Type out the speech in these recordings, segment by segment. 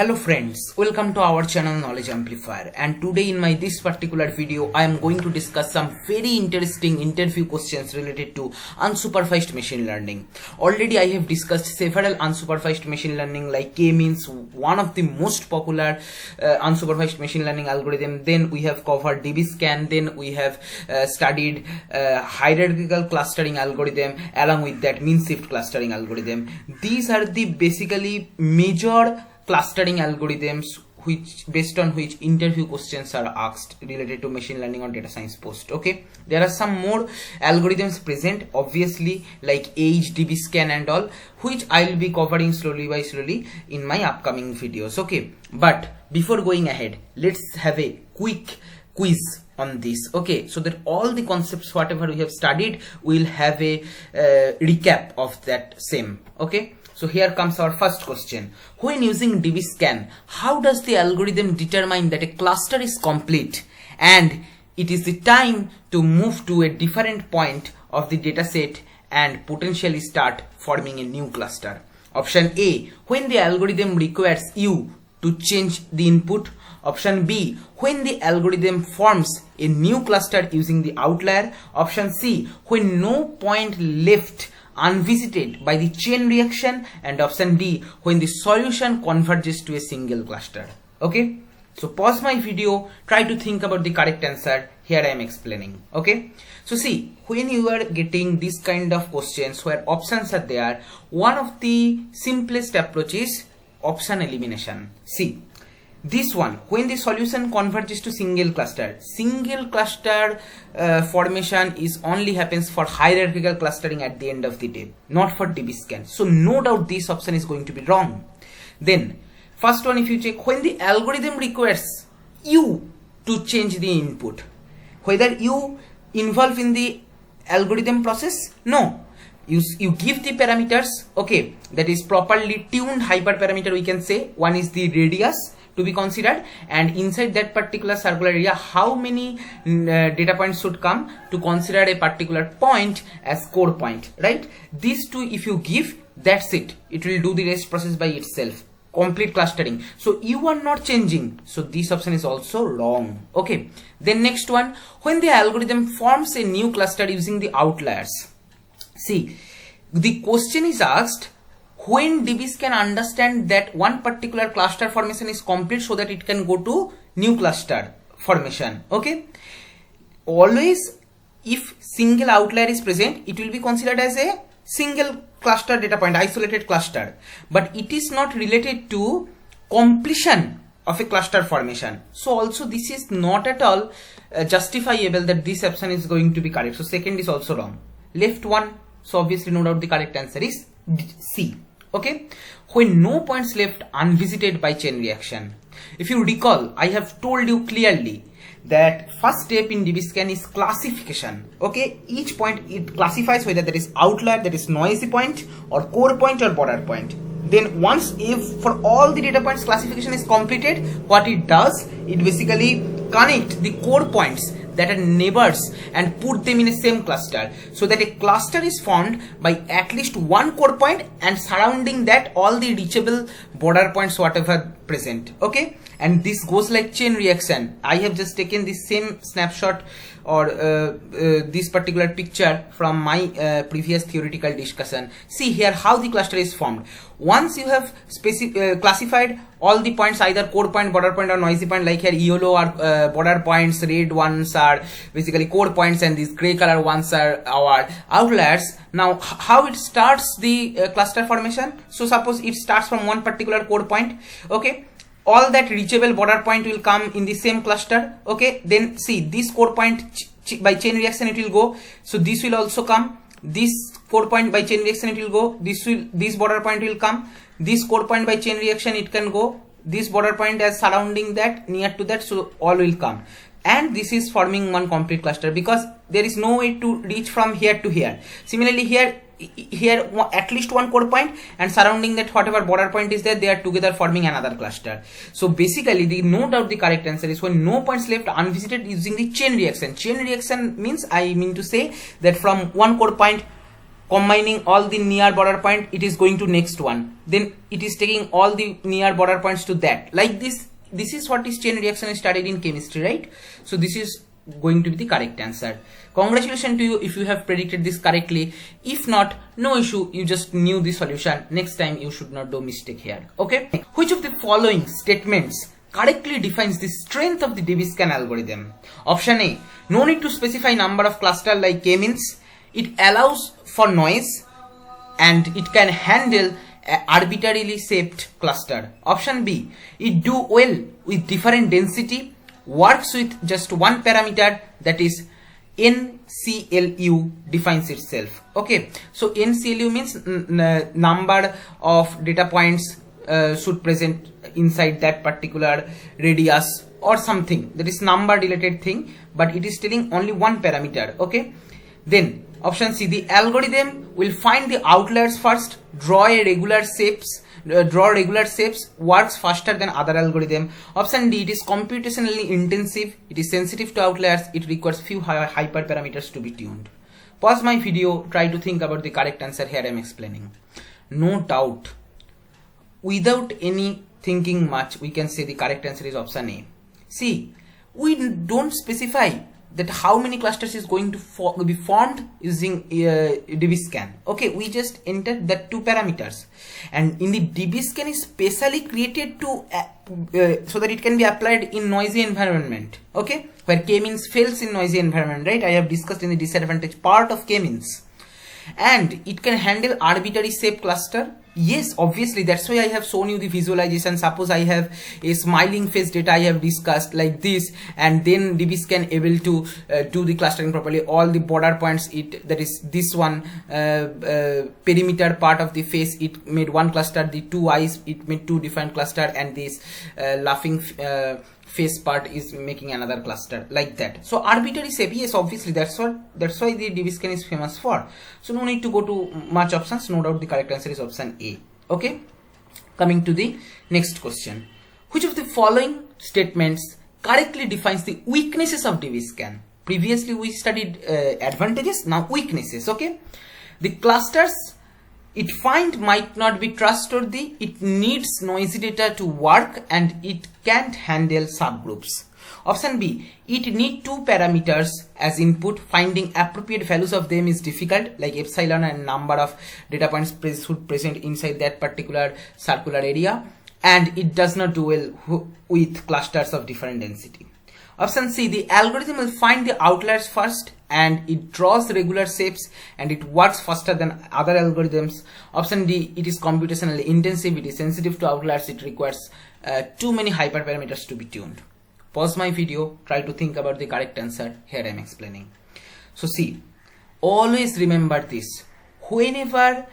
Hello friends, welcome to our channel Knowledge Amplifier, and today in this particular video I am going to discuss some very interesting interview questions related to unsupervised machine learning. Already I have discussed several unsupervised machine learning like K-means, one of the most popular unsupervised machine learning algorithm. Then we have covered DBScan, then we have studied hierarchical clustering algorithm, along with that mean shift clustering algorithm. These are the basically major clustering algorithms based on which interview questions are asked related to machine learning or data science post. Okay, there are some more algorithms present, obviously, like age, DBScan and all, which I will be covering slowly by slowly in my upcoming videos. Okay, but before going ahead, let's have a quick quiz on this. Okay, so that all the concepts whatever we have studied, we'll have a recap of that same. Okay, so here comes our first question. When using DBScan, how does the algorithm determine that a cluster is complete and it is the time to move to a different point of the dataset and potentially start forming a new cluster? Option A, when the algorithm requires you to change the input. Option B, when the algorithm forms a new cluster using the outlier. Option C, when no point left unvisited by the chain reaction. And option D, when the solution converges to a single cluster. Okay, so pause my video, try to think about the correct answer. Here I am explaining. Okay, so see, when you are getting this kind of questions where options are there, one of the simplest approach is option elimination. See, this one, when the solution converges to single cluster formation is only happens for hierarchical clustering at the end of the day, not for DBScan. So no doubt this option is going to be wrong. Then first one, if you check, when the algorithm requires you to change the input, whether you involve in the algorithm process? No. You give the parameters, okay, that is properly tuned hyperparameter, we can say. One is the radius to be considered, and inside that particular circular area how many data points should come to consider a particular point as core point, right? These two if you give, that's it, it will do the rest process by itself, complete clustering. So you are not changing, so this option is also wrong. Okay, then next one, when the algorithm forms a new cluster using the outliers. See, the question is asked, when DBScan understand that one particular cluster formation is complete so that it can go to new cluster formation. Okay, always if single outlier is present, it will be considered as a single cluster data point, isolated cluster, but it is not related to completion of a cluster formation. So also this is not at all justifiable that this option is going to be correct. So second is also wrong. Left one, so obviously no doubt the correct answer is C. Okay, when no points left unvisited by chain reaction. If you recall, I have told you clearly that first step in DBScan is classification. Okay, each point it classifies whether there is outlier, that is noisy point, or core point or border point. Then once if for all the data points classification is completed, what it does, it basically connect the core points that are neighbors and put them in a same cluster, so that a cluster is formed by at least one core point and surrounding that all the reachable border points whatever present. Okay, and this goes like chain reaction. I have just taken the same snapshot or this particular picture from my previous theoretical discussion. See here how the cluster is formed. Once you have classified all the points, either core point, border point or noisy point, like here yellow are border points, red ones are basically core points, and these gray color ones are our outliers. Now how it starts the cluster formation? So suppose it starts from one particular core point. Okay, all that reachable border point will come in the same cluster. Okay, then see this core point by chain reaction it will go, so this will also come. This core point by chain reaction it will go, this border point will come, this core point by chain reaction it can go, this border point as surrounding that, near to that, so all will come, and this is forming one complete cluster because there is no way to reach from here to here. Similarly here at least one core point, and surrounding that whatever border point is there, they are together forming another cluster. So basically the no doubt the correct answer is when no points left unvisited using the chain reaction. Chain reaction means, I mean to say that from one core point combining all the near border point, it is going to next one, then it is taking all the near border points to that, like this. This is what is chain reaction is studied in chemistry, right? So this is going to be the correct answer. Congratulations to you if you have predicted this correctly. If not, no issue, you just knew the solution. Next time you should not do mistake here. Okay, which of the following statements correctly defines the strength of the DB-scan algorithm? Option A, no need to specify number of cluster like k-means. It allows for noise and it can handle arbitrarily shaped cluster. Option B, it do well with different density, works with just one parameter, that is NCLU defines itself. Okay, so NCLU means number of data points should present inside that particular radius or something, that is number related thing, but it is telling only one parameter. Okay, then option C, the algorithm will find the outliers first, draw regular shapes, works faster than other algorithm. Option D, it is computationally intensive, it is sensitive to outliers, it requires few hyperparameters to be tuned. Pause my video, try to think about the correct answer. Here I am explaining. No doubt, without any thinking much, we can say the correct answer is option A. See, we don't specify that how many clusters is going to be formed using DB-scan. Okay, we just entered that two parameters, and in the DB-scan is specially created to so that it can be applied in noisy environment. Okay, where k-means fails in noisy environment, right? I have discussed in the disadvantage part of k-means, and it can handle arbitrary shape cluster. Yes, obviously, that's why I have shown you the visualization. Suppose I have a smiling face data I have discussed like this, and then DB-scan able to do the clustering properly. All the border points, that is this one perimeter part of the face, it made one cluster. The two eyes, it made two different cluster, and this laughing face part is making another cluster, like that. So arbitrary shape, yes, obviously, that's why the DB-scan is famous for. So no need to go to much options. No doubt the correct answer is option A. Okay, coming to the next question. Which of the following statements correctly defines the weaknesses of DB-scan? Previously we studied advantages, now weaknesses. Okay, the clusters it find might not be trustworthy, it needs noisy data to work, and it can't handle subgroups. Option B, it need two parameters as input, finding appropriate values of them is difficult, like epsilon and number of data points should present inside that particular circular area, and it does not do well with clusters of different density. Option C, the algorithm will find the outliers first, and it draws regular shapes, and it works faster than other algorithms. Option D, it is computationally intensive, it is sensitive to outliers, it requires too many hyperparameters to be tuned. Pause my video, try to think about the correct answer. Here I am explaining. So see, always remember this. Whenever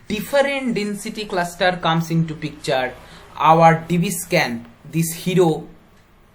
different density cluster comes into picture, our DB-scan, this hero,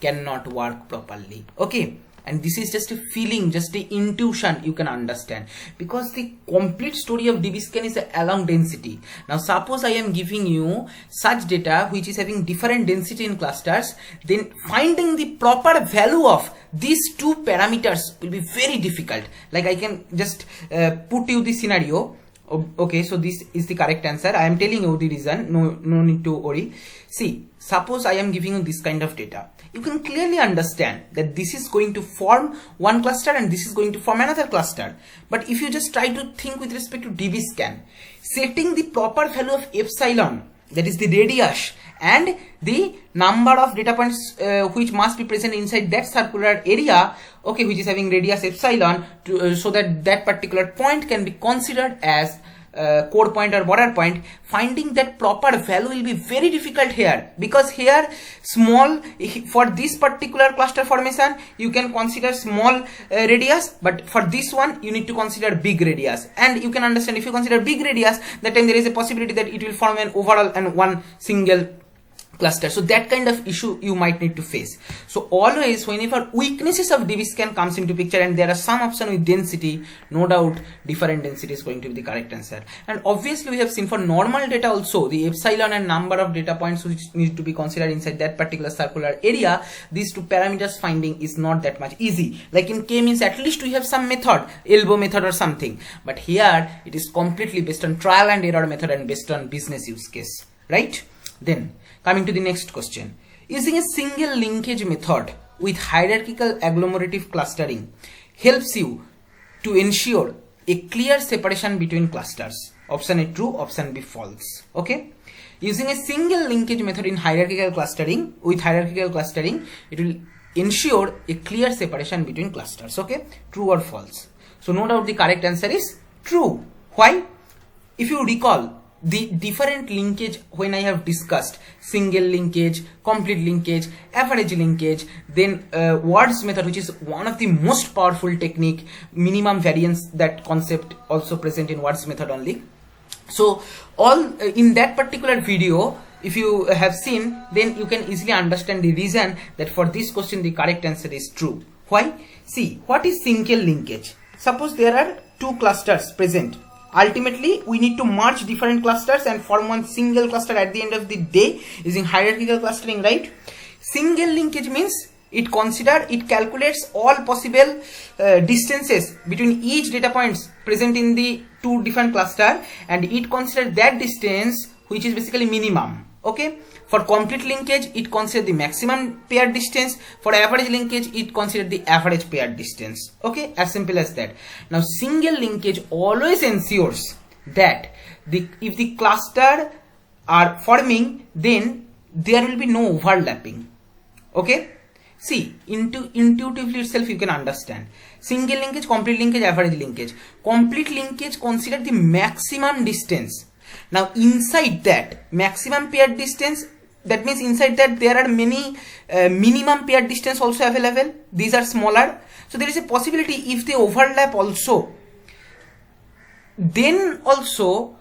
cannot work properly. Okay, and this is just a feeling, just a intuition you can understand, because the complete story of DB-scan is along density. Now suppose I am giving you such data which is having different density in clusters, then finding the proper value of these two parameters will be very difficult. Like I can just put you the scenario. Okay, so this is the correct answer. I am telling you the reason, no need to worry. See, suppose I am giving you this kind of data. You can clearly understand that this is going to form one cluster and this is going to form another cluster. But if you just try to think with respect to DB-scan, setting the proper value of epsilon, that is the radius, and the number of data points which must be present inside that circular area, okay, which is having radius epsilon, so that that particular point can be considered as core point or border point, finding that proper value will be very difficult here, because here small, for this particular cluster formation you can consider small radius, but for this one you need to consider big radius. And you can understand, if you consider big radius, that time there is a possibility that it will form an overall and one single cluster. So that kind of issue you might need to face. So always whenever weaknesses of DBSCAN comes into picture and there are some option with density, no doubt different density is going to be the correct answer. And obviously we have seen for normal data also the epsilon and number of data points which need to be considered inside that particular circular area. These two parameters finding is not that much easy. Like in K-means at least we have some method, elbow method or something. But here it is completely based on trial and error method and based on business use case, right? Then coming to the next question, using a single linkage method with hierarchical agglomerative clustering helps you to ensure a clear separation between clusters. Option A true, option B false. Okay, using a single linkage method in hierarchical clustering, with hierarchical clustering, it will ensure a clear separation between clusters. Okay, true or false? So no doubt the correct answer is true. Why? If you recall the different linkage when I have discussed single linkage, complete linkage, average linkage, then Ward's method, which is one of the most powerful technique, minimum variance, that concept also present in Ward's method only. So all in that particular video, if you have seen, then you can easily understand the reason that for this question the correct answer is true. Why? See, what is single linkage? Suppose there are two clusters present. Ultimately, we need to merge different clusters and form one single cluster at the end of the day using hierarchical clustering, right? Single linkage means it calculates all possible distances between each data points present in the two different cluster, and it considers that distance which is basically minimum. Okay, for complete linkage it considers the maximum paired distance. For average linkage it considers the average paired distance. Okay, as simple as that. Now single linkage always ensures that if the cluster are forming, then there will be no overlapping. Okay, see, intuitively itself you can understand. Single linkage, complete linkage, average linkage. Complete linkage consider the maximum distance. Now inside that maximum paired distance, that means inside that there are many minimum paired distance also available. These are smaller. So there is a possibility if they overlap also, then also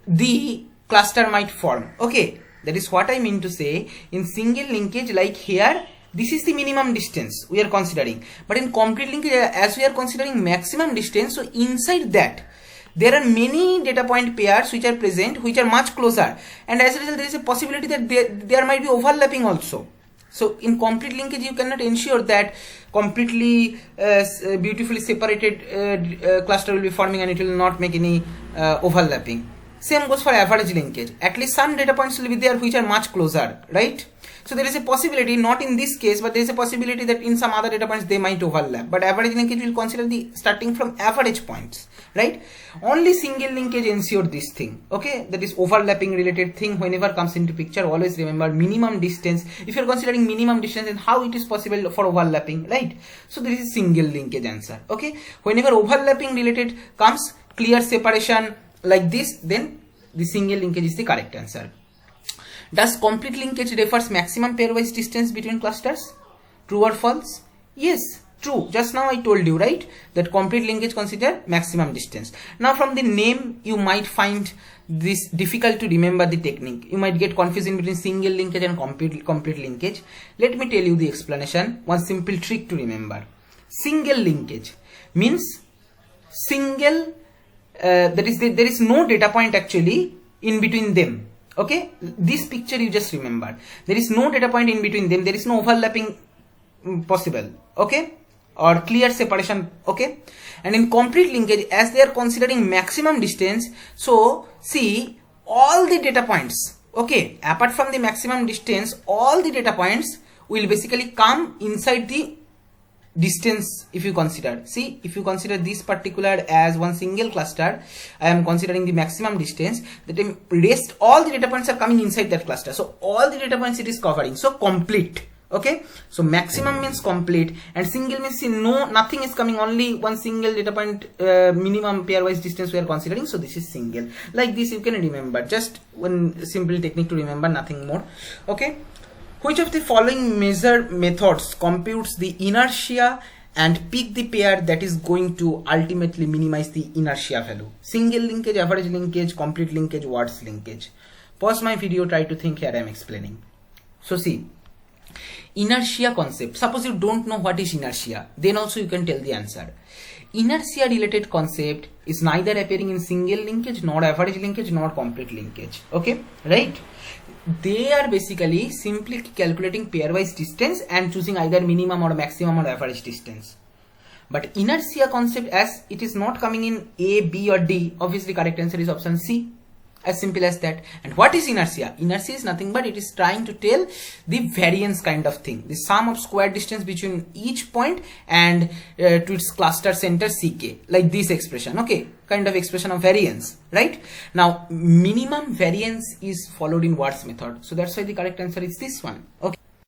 the cluster might form. Okay, that is what I mean to say. In single linkage, like here, this is the minimum distance we are considering. But in complete linkage, as we are considering maximum distance, so inside that there are many data point pairs which are present, which are much closer, and as a result there is a possibility that there might be overlapping also. So in complete linkage you cannot ensure that completely beautifully separated cluster will be forming and it will not make any overlapping. Same goes for average linkage. At least some data points will be there which are much closer, right? So there is a possibility, not in this case, but there is a possibility that in some other data points they might overlap. But average linkage will consider the starting from average points, right? Only single linkage ensure this thing. Okay, that is overlapping related thing whenever comes into picture. Always remember minimum distance. If you are considering minimum distance, then how it is possible for overlapping, right? So there is single linkage answer. Okay, whenever overlapping related comes, clear separation like this, then the single linkage is the correct answer. Does complete linkage refers maximum pairwise distance between clusters? True or false? Yes, true. Just now I told you, right, that complete linkage consider maximum distance. Now from the name you might find this difficult to remember the technique. You might get confusing between single linkage and complete linkage. Let me tell you the explanation. One simple trick to remember. Single linkage means single, there is no data point actually in between them. Okay, this picture you just remember, there is no data point in between them, there is no overlapping possible, okay, or clear separation. Okay, and in complete linkage, as they are considering maximum distance, so see all the data points, okay, apart from the maximum distance, all the data points will basically come inside the distance. If you consider, see, if you consider this particular as one single cluster, I am considering the maximum distance, that rest all the data points are coming inside that cluster. So all the data points it is covering, so complete. Okay, so maximum means complete and single means nothing is coming, only one single data point minimum pairwise distance we are considering, so this is single. Like this you can remember, just one simple technique to remember, nothing more. Okay, which of the following measure methods computes the inertia and pick the pair that is going to ultimately minimize the inertia value? Single linkage, average linkage, complete linkage, Ward's linkage. Pause my video, try to think. Here I am explaining. So see, inertia concept. Suppose you don't know what is inertia, then also you can tell the answer. Inertia related concept is neither appearing in single linkage, nor average linkage, nor complete linkage. Okay, right? They are basically simply calculating pairwise distance and choosing either minimum or maximum or average distance. But inertia concept, as it is not coming in A, B or D, obviously correct answer is option C. As simple as that. And what is inertia? Inertia is nothing but it is trying to tell the variance kind of thing, the sum of square distance between each point and to its cluster center CK, like this expression. Okay, kind of expression of variance, right? Now minimum variance is followed in Watt's method, so that's why the correct answer is this one. Okay.